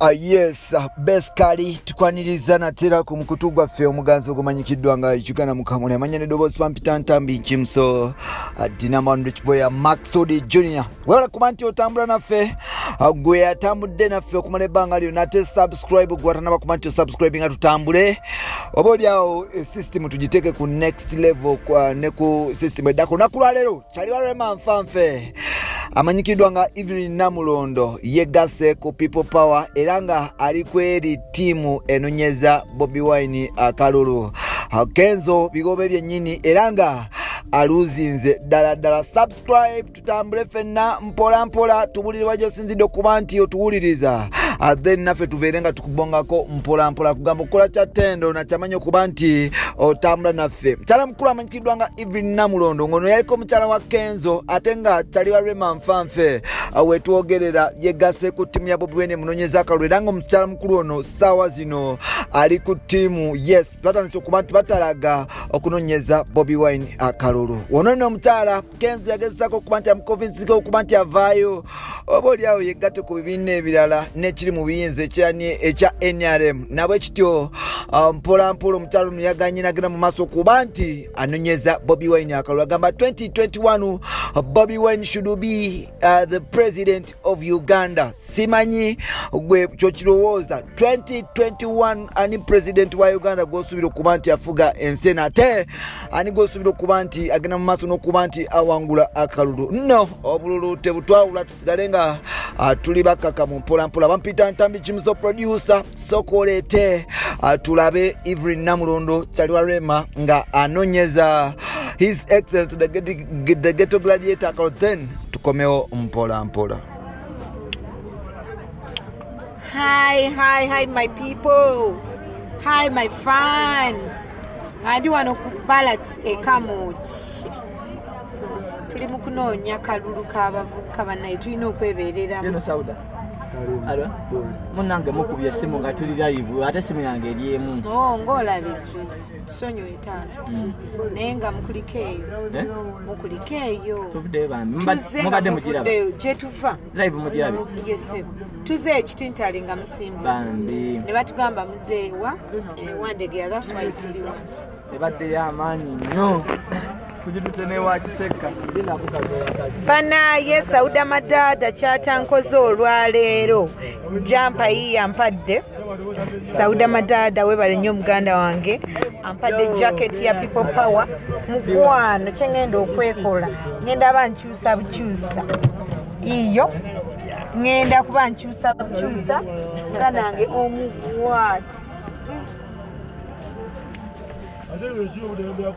Yes, beskali tukwaniriza natera ku mukutu gwaffe omuganzo gumanyikiddwa nga Uganda Mukamooli amanya ne ddoboozi pampita ntambi kimso Namulondo Kiboya Maxodi Junior. Wala kumanti otambula naffe gwe atambudde naffe okumala ebbanga lyo nate subscribe gwatanaba kumanti subscribe nga tutambule obooli awo system tugiteke ku next level ne ku system eddako nakulwalero Atandise Rema nfanfe amanyikiddwa nga Evelyn Namulondo yegasse ku People Power eranga ali kweri timu enonyeza Bobi Wine Akalulu Kenzo bigobe byennyini eranga aluzinze ddala subscribe tutambule fenna mpola mpola tubulire wajo sinzidde okuba nti otuwuliriza then naffe tubeerenga tukubongako mpola mpola kugamba okukola kya ttendo nakyamanyi okuba nti otambula naffe. Mukyala mukulu amanyikiddwa nga Evelyn Namulondo ngono yaliko mukyala wa Kenzo ate nga Atandise Rema nfanfe wetwogerera yegasse ku ttiimu ya Bobi Wine munonyeza Akalulu era nga omukyala mukulu ono ssaawa zino ali ku ttiimu yes batandise okuba nti batalaga okunonyeza Bobi Wine Akalulu. Ono nno omukyala Kenzo yagezaako okuba nti amukonvinsika okuba nti avaayo obooli awo yegatte ku bibiina ebirala n'ekiri mu biyinza ekya NRM nabwe kityo mpola mpola omukyala ono yaganye nagenda mu maaso okuba nti anonyeza Bobi Wine Akalulu agamba 2021 Bobi Wine should be the president of Uganda. Simanyi gwe kyokirowooza 2021 ani president wa Uganda gwosuubira okuba nti afuga ensi ate ani gwosuubira okuba nti agenda mu maaso n'okuba nti awangula Akalulu. Nno obululu tebutwawula tusigale nga tuli bakaka mu mpola mpola bampita ntambi kimso producer sokolete tulabe Evelyn Namulondo Atandise Rema nga anonyeza his excellence the ghetto gladiator Akalulu then tukomeo mpola mpola. Hi my people, hi my fans. Ngadi wano ku Barracks Mukamooli tuli mu kunoonya kalulu k'abavubuka bannaye tulina okwebeereramu. Yeno Sauda alwa munange mukubye simu nga tuli live ate simu yange eri emu. Ng'olaba sweet tusonyiwe tanta naye nga mukulikeeyo tuvuddeyo bambi mubadde mugiraba gye tuva live mugirabe yesebo tuze ekitintale nga musimbu bambi ne batugamba muzeewa wandegera that's why tuli wa ebadde y'amaanyi nnyo kujitutenewa kiseka banaye Sauda Madada kyatankoze olwaleero jampa yiya mpadde Sauda Madada webale nnyo muganda wange ampadde jacket ya People Power mukwano kyengenda okwekola ngenda bankyusa bukyusa iyo ngenda kuba nkyusa bukyusa nga nange omukwat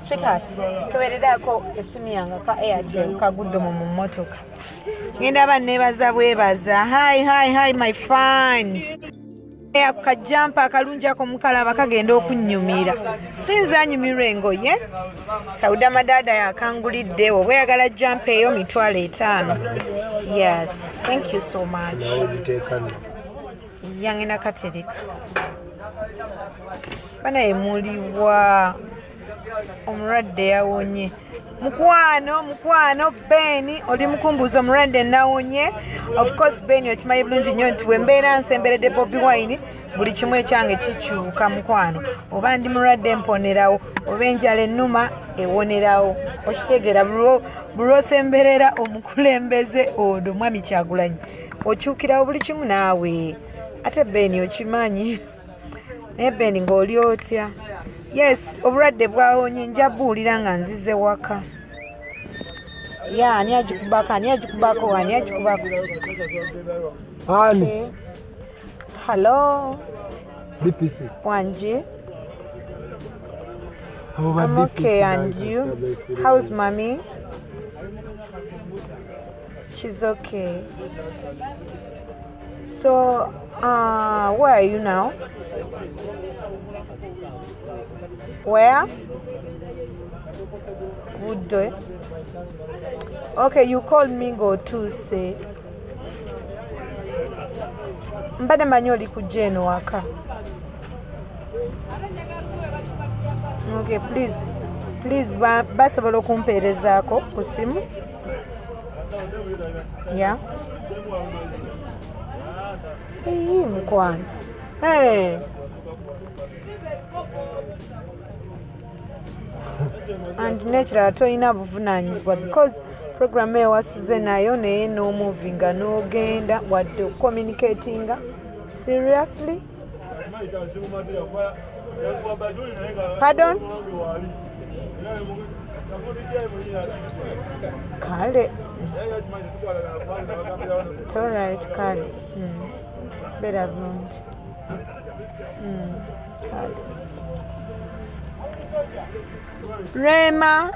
sweetheart kebeererako esimu yange ka Airtel kagudde mu mmotoka ngenda banneebaza bwebaza hi my fans akajampa akalungi ako mukalaba kagenda okunnyumira sinza anyumirwa engoye Sauda Madada yakangulidde oba oyagala jampa eyo $5,000 yes thank you so much yangena katereka bana emuliwa omulwadde yawonye mukwano Beni oli mukumbuza omulwadde nawonye of course Beni okimanyi bulungi nnyo nti wembeera nsemberedde Bobi Wine buli kimu ekyange kikyuka mukwano oba ndi mulwadde mponerawo oba enjala ennuma ewonerawo okitegeera buli osemberera omukulembeze odo mwami Kyagulanyi okyukirawo buli kimu naawe ate Beni okimanyi naye Beni ng'oli otya yes obulwadde bwawonye nja buwulira nga nzize waka ani agikubako Ani hello DPC Wanji I'm okay and you how's mommy she's okay so where are you now? Where? Would okay, you called me go to say mbade manyoli kujeno waka. Okay, please basobola okumpeerezaako ku simu. Yeah. Mukwano. Hey. And nekirala toyina buvunaanyizibwa because program eyo wasuze nayo naye no movinga n'ogenda wadde communicatinga seriously. Pardon? Kale. It's all right, Kale. Better lunch. Kale.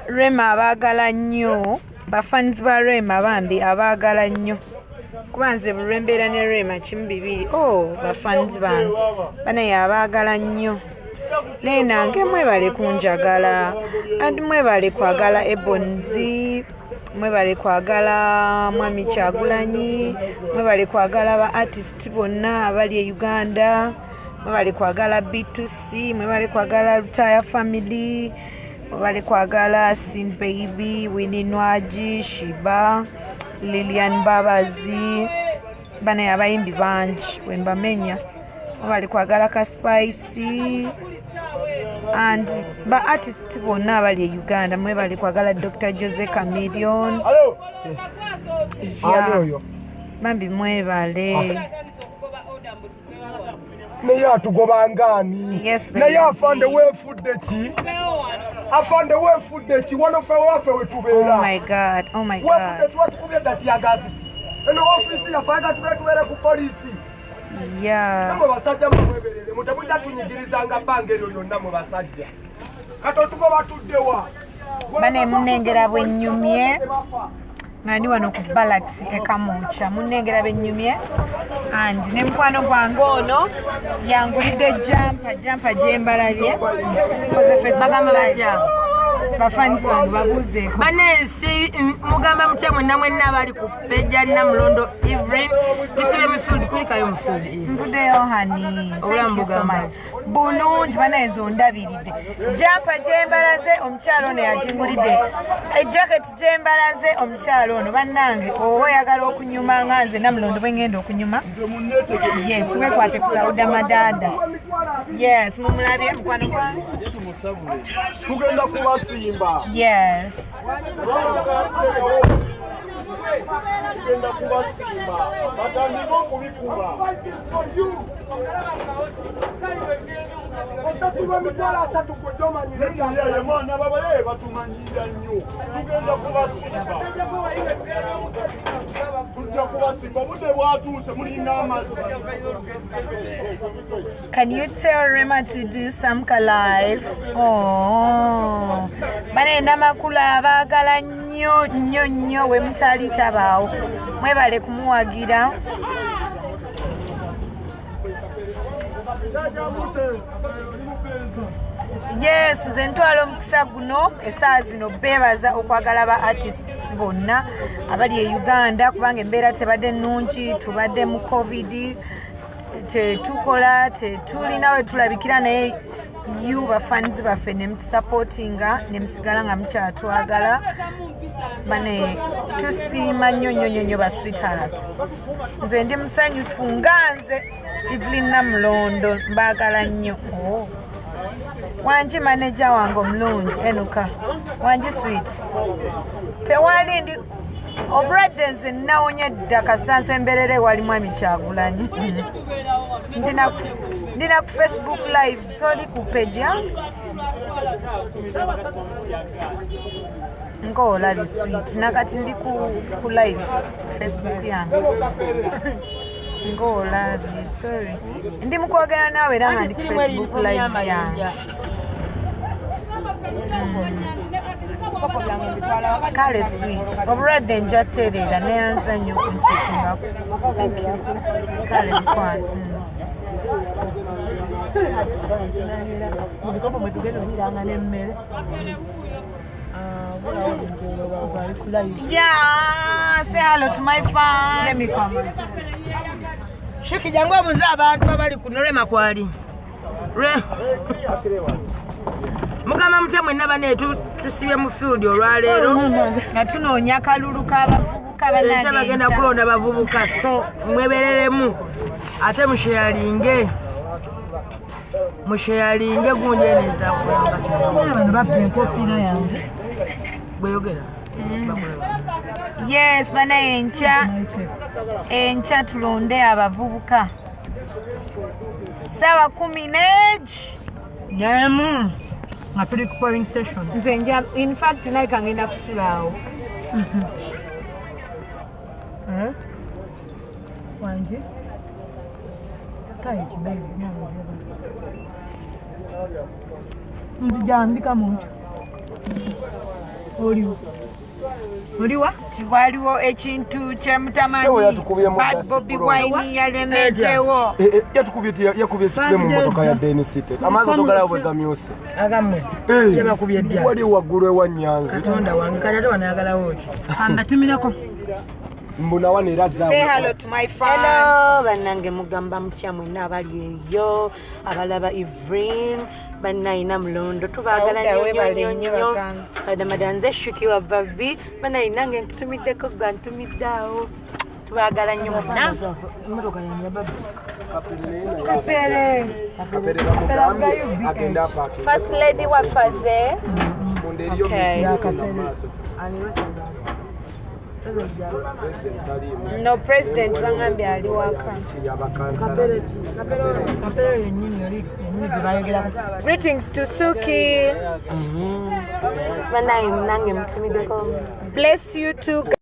Rema abaagala nnyo. Bafans ba Rema bambi abaagala nnyo. Kubanze bulwembeera ne Rema kimu bibiri. Oh, bafans bange. Banaye abaagala nnyo. Naye nange mwebale kunjagala. And mwebale kwagala Ebonzi. Mwebale kwagala Mwami Kyagulanyi. Mwebale kwagala ba artist bonna abali e Uganda. Mwebale kwagala B2C. Mwebale kwagala Lutaya Family. Mwebale kwagala Sin Baby, Winnie Nwaji, Shiba, Lilian Babazi. Bana abayimbi bangi wembamenya. Mwebale kwagala Ka Spicy. And ba artist bonna abali e Uganda. Mwebale kwagala Dr. Jose Chameleon. Hello. Yeah. Mambi mwebale. Naye atugobangani. Yes, baby. Naye afande wefudde ki? Afande wefudde ki? Wanofe wafe wetubeera. Oh my God. Oh my Wefudde God. ki watukubye dati ya gazi ki? Eno ofisi yafaaga tubeera ku polisi. Yeah. Namwe basajja mweberere mutemujja tunyigirizanga bbanga eryo lyonna mu basajja. Kati otugoba tuddewa. Bane munengera bwennyumye. Ngani wano ku Balaxi ekamucha munengera benyumye and ne mukwano gwange ono yangulidde jumper gyembalabye koze face bagamba batya bafans bange babuzeeko banensi mugamba mutya mwenna abali ku pejja Namulondo Evelyn tusibe mu field kulikayo mu field nvuddeyo hani obulambugamba bulungi banenzo ndabiridde jumper gyembalaze omukyalo ono yagingulidde ejacket gyembalaze omukyalo ono bannange oba oyagala okunyuma nga nze Namulondo bwe ngenda okunyuma yes wekwate kusawuda madada yes mumulabye mukwano gwange Tugenda kubasimba. yes Tugenda kubasimba. Batandika okubikuba. Otatuba mitwalo asatu kujomanyire cyane mwana babaye batumanyira nnyo. Tugenda kubasimba. Tujja kubasimba budde bwatuuse mulina amazzi. Can you tell Rema to do some live? Oh, bane namakula abagala nnyo we mutali tabaawo mwebale kumuwagira. Yes, nze ntwala omukisa guno essaawa zino beebaza okwagala ba artists bonna abali e Uganda kubanga embeera tebadde nnungi, tubadde mu COVID, tetukola tetulina we tulabikira naye you bafans baffe ne mutusupportinga ne musigala nga mukyatwagala bane tusiima nnyo ba sweetheart. Nze ndi musanyufu nga nze Evelyn Namulondo mbaagala nnyo. Wanji manager wange omulungi enuka wanji sweet tewali ndi obradde nze nawonya dda kasita nsemberere wali Mwami Kyagulanyi ndina ku Facebook live toli ku page yange ng'olabye sweet nakati ndi ku live Facebook yange ng'olabye sorry ndi mu kwogera naawe era nga ndi ku Facebook live yange. Kale sweet obulwadde njatereera neyanza nnyo okunkyekungako. Thank you. Kale mukwano mulikopo mwetugenda oliranga n'emmere. Yeah, say hello to my fan. Let me come. Shiki jangu obuze abantu abali ku Rema kwali mugamba mutya mwenna bane tusibye mu field olwaleero nga tunoonya akalulu k'abavubuka bagenda kulonda bavubuka so mwebereremu ate musheyalinge gundi eneza kulanga kino babbe enkofiira yange bweyogera Yes, bana encha tulonde abavubuka. Sawa 10 Nyamu nga tuli ku polling station. Nze nja in fact naye kangenda kusulawo. Wanje kai kibayi nzijambika muntu oliwa Tiwaliwo ekintu kyemutamanyi Bad Bobi Wine yalemetewo. yakubye sipe mu motoka ya Denisite amazi togala bwe gamyose agamwe yabakubye dya wali waggulu ewa Nyanzi katonda wange kati wanayagalawo ki angatumilako mbuna wanera zawe. Say hello to my fans. hello banange mugamba mutya mwenna abali eyo abalaba Evelyn banayi Namulondo tubagala nnyo sada madanze shukiwa babi banayi nange ntumiddeko gwa ntumiddeawo tubagala nnyo mwenna emotoka yange babi Kapere. agenda paki First lady wafaze. munderiyo maaso No president bangambye ali waka. Greetings to Suki. banayi nange mutumiddeko Bless you too.